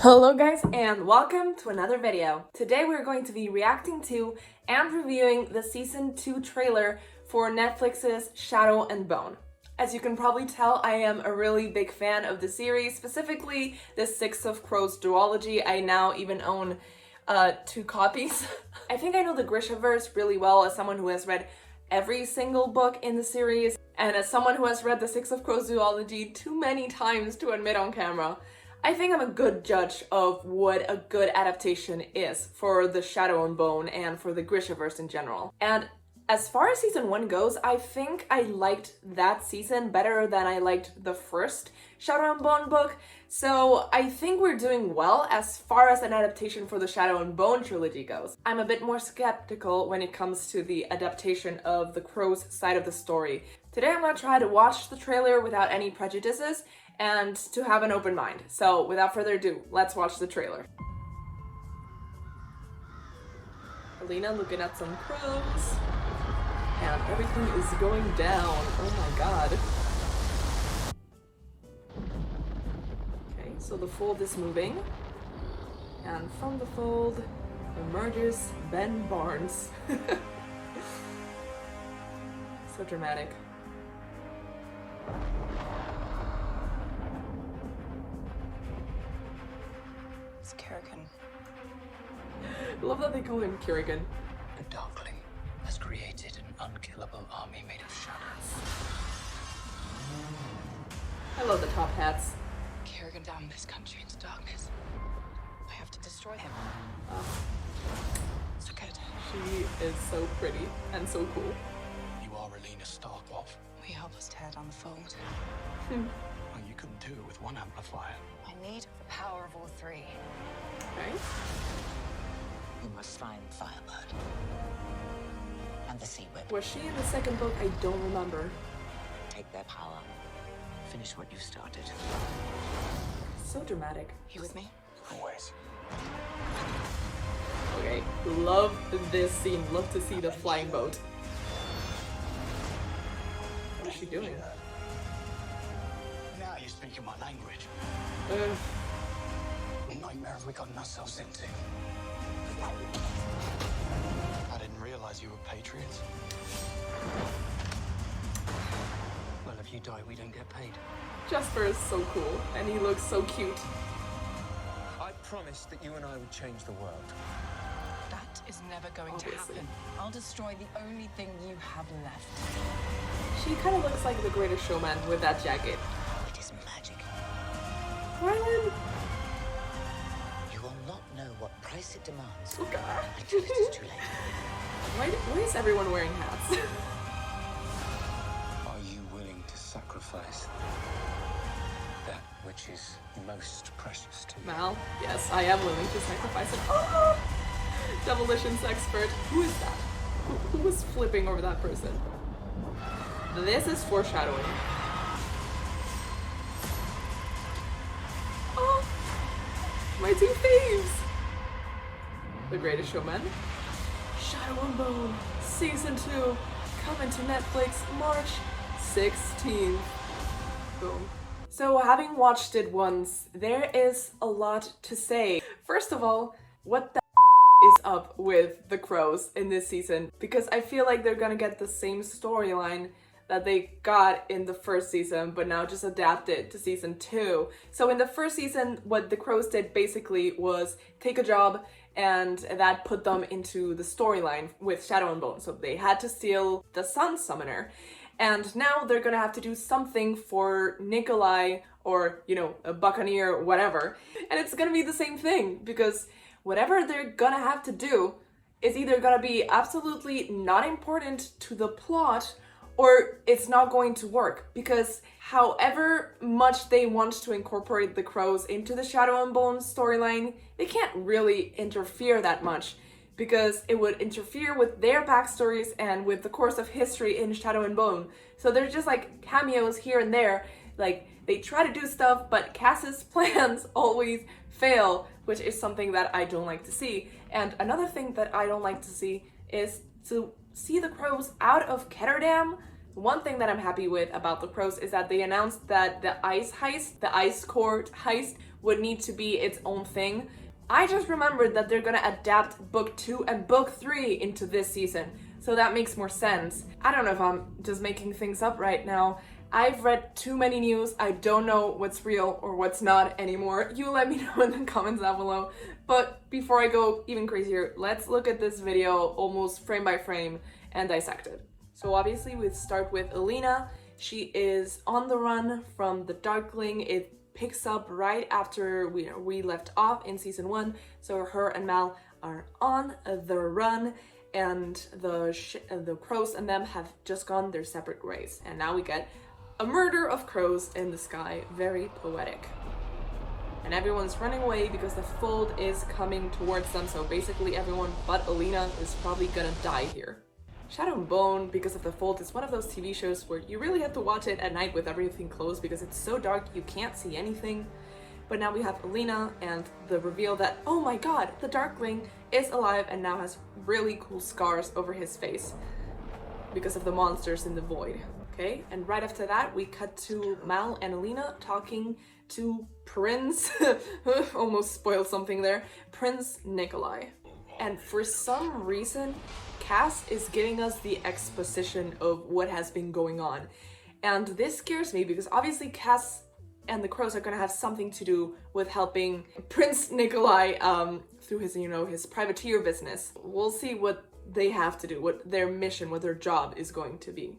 Hello guys and welcome to another video. Today we're going to be reacting to and reviewing the season 2 trailer for Netflix's Shadow and Bone. As you can probably tell, I am a really big fan of the series, specifically the Six of Crows duology. I now even own 2 copies. I think I know the Grishaverse really well as someone who has read every single book in the series, and as someone who has read the Six of Crows duology too many times to admit on camera. I think I'm a good judge of what a good adaptation is for the Shadow and Bone and for the Grishaverse in general. And as far as season 1 goes, I think I liked that season better than I liked the first Shadow and Bone book. So I think we're doing well as far as an adaptation for the Shadow and Bone trilogy goes. I'm a bit more skeptical when it comes to the adaptation of the Crow's side of the story. Today I'm gonna try to watch the trailer without any prejudices and to have an open mind. So without further ado, let's watch the trailer. Alina looking at some crows, and everything is going down. Oh my god. Okay, so the fold is moving, and from the fold emerges Ben Barnes. So dramatic. Kerrigan. I love that they call him Kerrigan. The Darkling has created an unkillable army made of shadows. I love the top hats. Kerrigan damned this country into darkness. I have to destroy him. So good. She is so pretty and so cool. You are Alina Starkov. Will you help us tear down the fold? Well, you couldn't do it with one amplifier. I need the power of all 3. Okay. You must find Firebird and the Sea Whip. Was she in the second book? I don't remember. Take their power. Finish what you started. So dramatic. You with me? Always. Okay, love this scene. Love to see the flying boat. What is she doing? Now you're speaking my language. What nightmare have we gotten ourselves into? I didn't realize you were patriots. Well, if you die, we don't get paid. Jasper is so cool, and he looks so cute. I promised that you and I would change the world. That is never going Obviously. to happen. I'll destroy the only thing you have left. She kind of looks like the Greatest Showman with that jacket. It is magic. Rylan! You will not know what price it demands Oh god. until it is too late. Why is everyone wearing hats? Are you willing to sacrifice that which is most precious to you? Mal, yes, I am willing to sacrifice it. Oh! Demolitions expert. Who is that? Who was flipping over that person? This is foreshadowing. Oh! My 2 faves! The Greatest Showman. Shadow and Bone, Season 2, coming to Netflix March 16th. Boom. So having watched it once, there is a lot to say. First of all, what the is up with the Crows in this season? Because I feel like they're gonna get the same storyline that they got in the first season, but now just adapted to season 2. So in the first season, what the Crows did basically was take a job, and that put them into the storyline with Shadow and Bone. So they had to steal the Sun Summoner. And now they're gonna have to do something for Nikolai or, you know, a Buccaneer, whatever. And it's gonna be the same thing, because whatever they're gonna have to do is either gonna be absolutely not important to the plot, or it's not going to work, because however much they want to incorporate the Crows into the Shadow and Bone storyline, they can't really interfere that much, because it would interfere with their backstories and with the course of history in Shadow and Bone. So they're just like cameos here and there. Like, they try to do stuff, but Cass's plans always fail, which is something that I don't like to see. And another thing that I don't like to see is to see the Crows out of Ketterdam. One thing that I'm happy with about the Crows is that they announced that the ice heist, the ice court heist, would need to be its own thing. I just remembered that they're gonna adapt book 2 and book 3 into this season, so that makes more sense. I don't know if I'm just making things up right now. I've read too many news. I don't know what's real or what's not anymore. You let me know in the comments down below. But before I go even crazier, let's look at this video almost frame by frame and dissect it. So obviously we start with Alina. She is on the run from the Darkling. It picks up right after we left off in season 1. So her and Mal are on the run, and the crows and them have just gone their separate ways. And now we get a murder of crows in the sky. Very poetic. And everyone's running away because the fold is coming towards them. So basically everyone but Alina is probably gonna die here. Shadow and Bone, because of the fold, is one of those TV shows where you really have to watch it at night with everything closed because it's so dark you can't see anything. But now we have Alina and the reveal that, oh my god, the Darkling is alive and now has really cool scars over his face because of the monsters in the void. Okay, and right after that we cut to Mal and Alina talking to Prince, almost spoiled something there, Prince Nikolai. And for some reason, Cass is giving us the exposition of what has been going on. And this scares me because obviously Cass and the crows are gonna have something to do with helping Prince Nikolai through his, his privateer business. We'll see what they have to do, what their mission, what their job is going to be.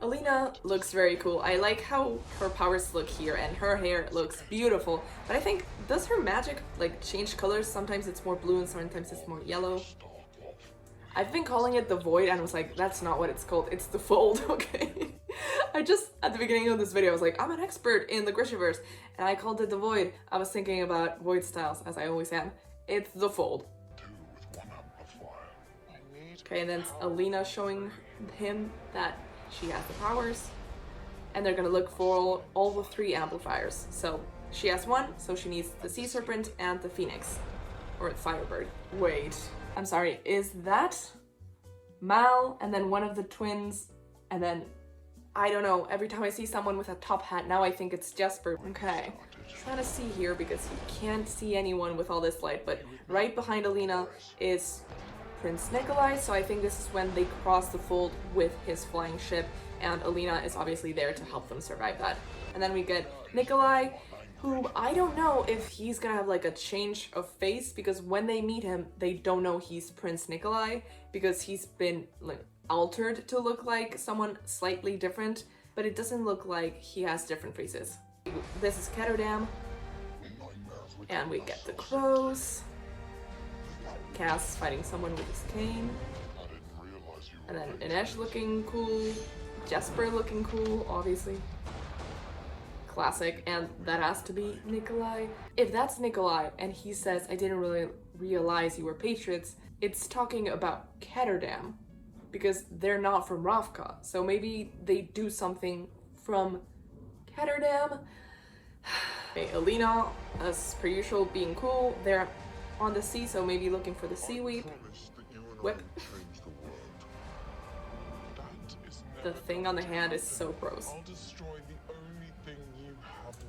Alina looks very cool. I like how her powers look here, and her hair looks beautiful. But I think, does her magic like change colors? Sometimes it's more blue and sometimes it's more yellow. I've been calling it the void and was like, that's not what it's called, it's the fold, okay? I just, at the beginning of this video, I was like, I'm an expert in the Grishiverse, and I called it the void. I was thinking about void styles, as I always am. It's the fold. Okay, and then it's Alina showing him that she has the powers, and they're gonna look for all the 3 amplifiers. So she has 1, so she needs the sea serpent and the phoenix, or the firebird. Wait, I'm sorry, is that Mal and then one of the twins, and then I don't know, every time I see someone with a top hat now I think it's Jesper. Okay, trying to see here because you can't see anyone with all this light, but right behind Alina is Prince Nikolai, so I think this is when they cross the fold with his flying ship, and Alina is obviously there to help them survive that. And then we get Nikolai, who I don't know if he's gonna have like a change of face, because when they meet him, they don't know he's Prince Nikolai, because he's been like altered to look like someone slightly different, but it doesn't look like he has different faces. This is Ketterdam, and we get the crows. Cass fighting someone with his cane. And then Inesh looking cool. Jesper looking cool, obviously. Classic, and that has to be Nikolai. If that's Nikolai and he says, I didn't really realize you were patriots, it's talking about Ketterdam, because they're not from Ravka. So maybe they do something from Ketterdam. Okay, Alina, as per usual, being cool. They're on the sea, so maybe looking for the seaweed. Whip. The thing on the hand is so gross.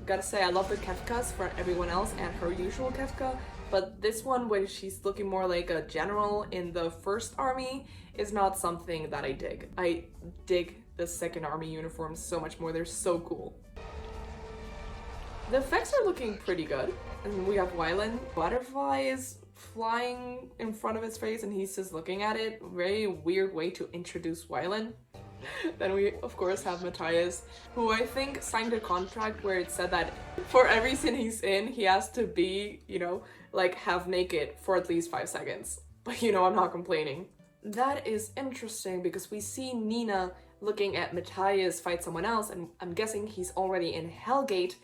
Gotta say, I love the Kefkas for everyone else and her usual Kefka, but this one, where she's looking more like a general in the first army, is not something that I dig. I dig the second army uniforms so much more. They're so cool. The effects are looking pretty good. And we have Wylan. Butterfly is flying in front of his face and he's just looking at it. Very weird way to introduce Wylan. Then we of course have Matthias, who I think signed a contract where it said that for every scene he's in, he has to be, like half naked for at least 5 seconds. But I'm not complaining. That is interesting because we see Nina looking at Matthias fight someone else, and I'm guessing he's already in Hellgate.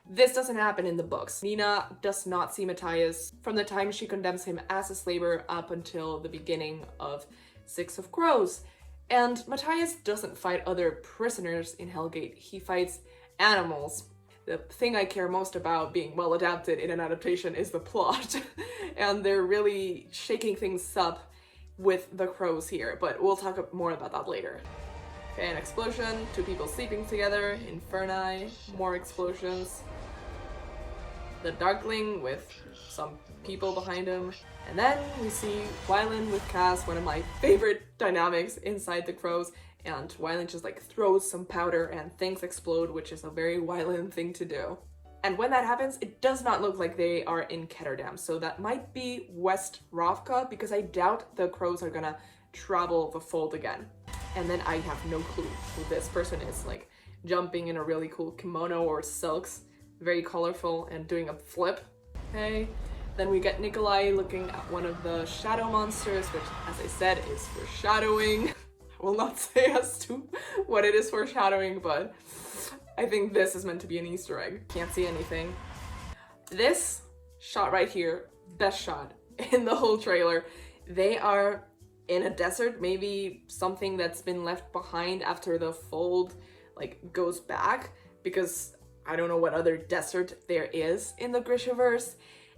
This doesn't happen in the books. Nina does not see Matthias from the time she condemns him as a slaver up until the beginning of 6 of Crows. And Matthias doesn't fight other prisoners in Hellgate, he fights animals. The thing I care most about being well adapted in an adaptation is the plot. And they're really shaking things up with the crows here, but we'll talk more about that later. Okay, an explosion, 2 people sleeping together, Inferni, more explosions. the Darkling with some people behind him. And then we see Wylan with Cass, one of my favorite dynamics inside the Crows, and Wylan just like throws some powder and things explode, which is a very Wylan thing to do. And when that happens, it does not look like they are in Ketterdam, so that might be West Ravka, because I doubt the Crows are gonna travel the fold again. And then I have no clue who this person is, like jumping in a really cool kimono or silks, very colorful, and doing a flip. Okay. Then we get Nikolai looking at one of the shadow monsters, which, as I said, is foreshadowing. I will not say as to what it is foreshadowing, but I think this is meant to be an Easter egg. Can't see anything. This shot right here, best shot in the whole trailer. They are in a desert, maybe something that's been left behind after the fold like goes back, because I don't know what other desert there is in the Grishaverse.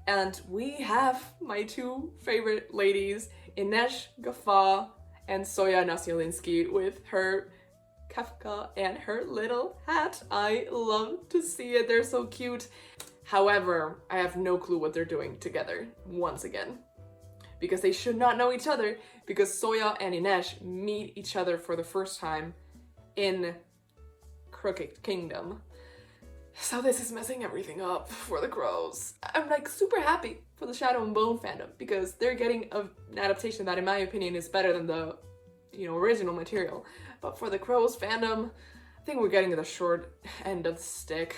And we have my two favorite ladies, Ines Gaffa and Soya Nasiolinsky with her Kafka and her little hat. I love to see it, they're so cute. However, I have no clue what they're doing together once again, because they should not know each other, because Soya and Ines meet each other for the first time in Crooked Kingdom. So this is messing everything up for the Crows. I'm like super happy for the Shadow and Bone fandom, because they're getting an adaptation that in my opinion is better than the, original material. But for the Crows fandom, I think we're getting the short end of the stick.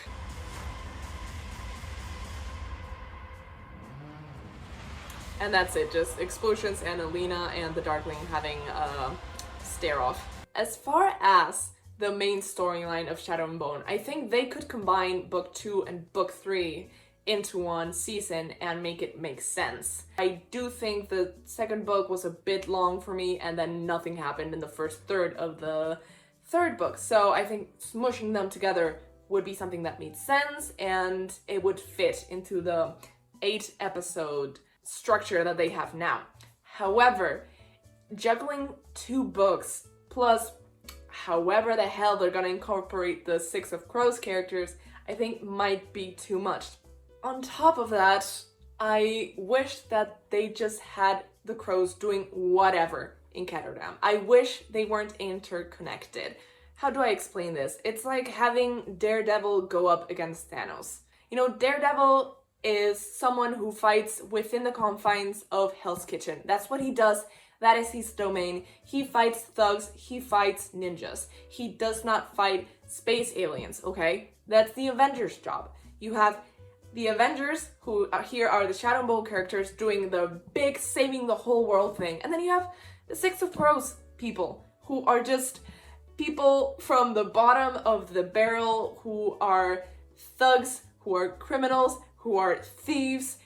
And that's it, just explosions and Alina and the Darkling having a stare off. As far as the main storyline of Shadow and Bone, I think they could combine book 2 and book 3 into one season and make it make sense. I do think the second book was a bit long for me, and then nothing happened in the first third of the third book. So I think smushing them together would be something that made sense, and it would fit into the 8-episode structure that they have now. However, juggling 2 books plus however the hell they're gonna incorporate the 6 of Crows characters, I think might be too much. On top of that, I wish that they just had the Crows doing whatever in Ketterdam. I wish they weren't interconnected. How do I explain this? It's like having Daredevil go up against Thanos. Daredevil is someone who fights within the confines of Hell's Kitchen. That's what he does. That is his domain. He fights thugs, he fights ninjas. He does not fight space aliens, okay? That's the Avengers' job. You have the Avengers, who here are the Shadow and Bone characters doing the big saving the whole world thing. And then you have the 6 of Crows people, who are just people from the bottom of the barrel, who are thugs, who are criminals, who are thieves.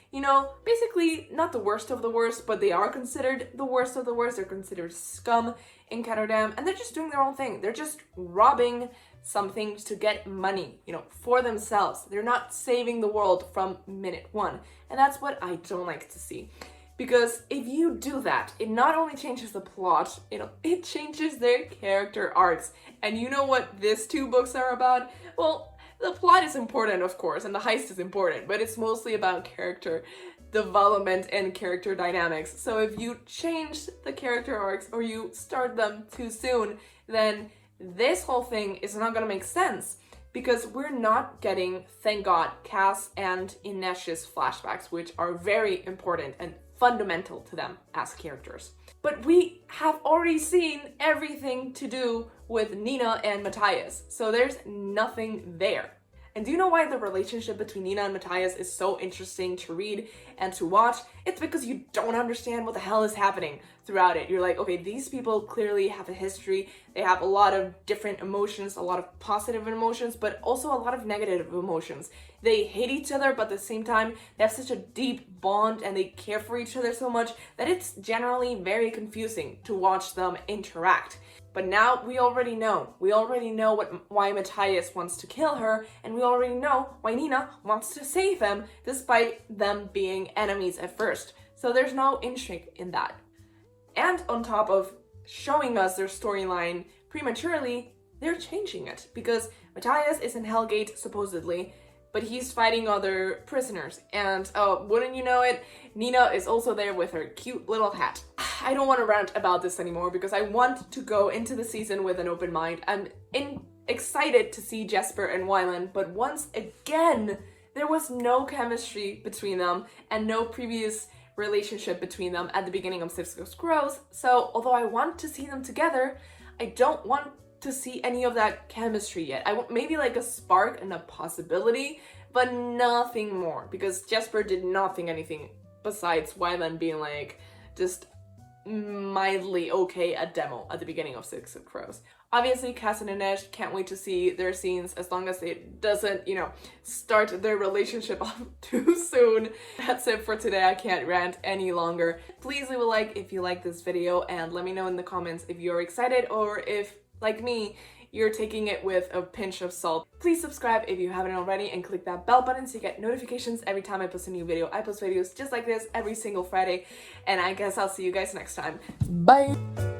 Basically not the worst of the worst, but they are considered the worst of the worst. They're considered scum in Ketterdam, and they're just doing their own thing. They're just robbing something to get money, for themselves. They're not saving the world from minute 1, and that's what I don't like to see. Because if you do that, it not only changes the plot, it changes their character arcs. And you know what these 2 books are about? Well, the plot is important, of course, and the heist is important, but it's mostly about character development and character dynamics. So if you change the character arcs or you start them too soon, then this whole thing is not gonna make sense, because we're not getting, thank God, Cass and Inesh's flashbacks, which are very important and fundamental to them as characters. But we have already seen everything to do with Nina and Matthias, so there's nothing there. And do you know why the relationship between Nina and Matthias is so interesting to read and to watch? It's because you don't understand what the hell is happening throughout it. You're like, okay, these people clearly have a history. They have a lot of different emotions, a lot of positive emotions, but also a lot of negative emotions. They hate each other, but at the same time, they have such a deep bond and they care for each other so much that it's generally very confusing to watch them interact. But now we already know. We already know why Matthias wants to kill her, and we already know why Nina wants to save him, despite them being enemies at first. So there's no intrigue in that. And on top of showing us their storyline prematurely, they're changing it. Because Matthias is in Hellgate, supposedly. but he's fighting other prisoners. And wouldn't you know it, Nina is also there with her cute little hat. I don't want to rant about this anymore because I want to go into the season with an open mind. I'm excited to see Jesper and Wylan, but once again, there was no chemistry between them and no previous relationship between them at the beginning of Six Goes Gross. So although I want to see them together, I don't want to see any of that chemistry yet. I want maybe like a spark and a possibility, but nothing more, because Jesper did nothing anything besides Wylan being like just mildly okay at demo at the beginning of Six of Crows. Obviously, Cass and Inej, can't wait to see their scenes as long as it doesn't, you know, start their relationship off too soon. That's it for today. I can't rant any longer. Please leave a like if you like this video and let me know in the comments if you're excited or if, like me, you're taking it with a pinch of salt. Please subscribe if you haven't already and click that bell button so you get notifications every time I post a new video. I post videos just like this every single Friday, and I guess I'll see you guys next time. Bye!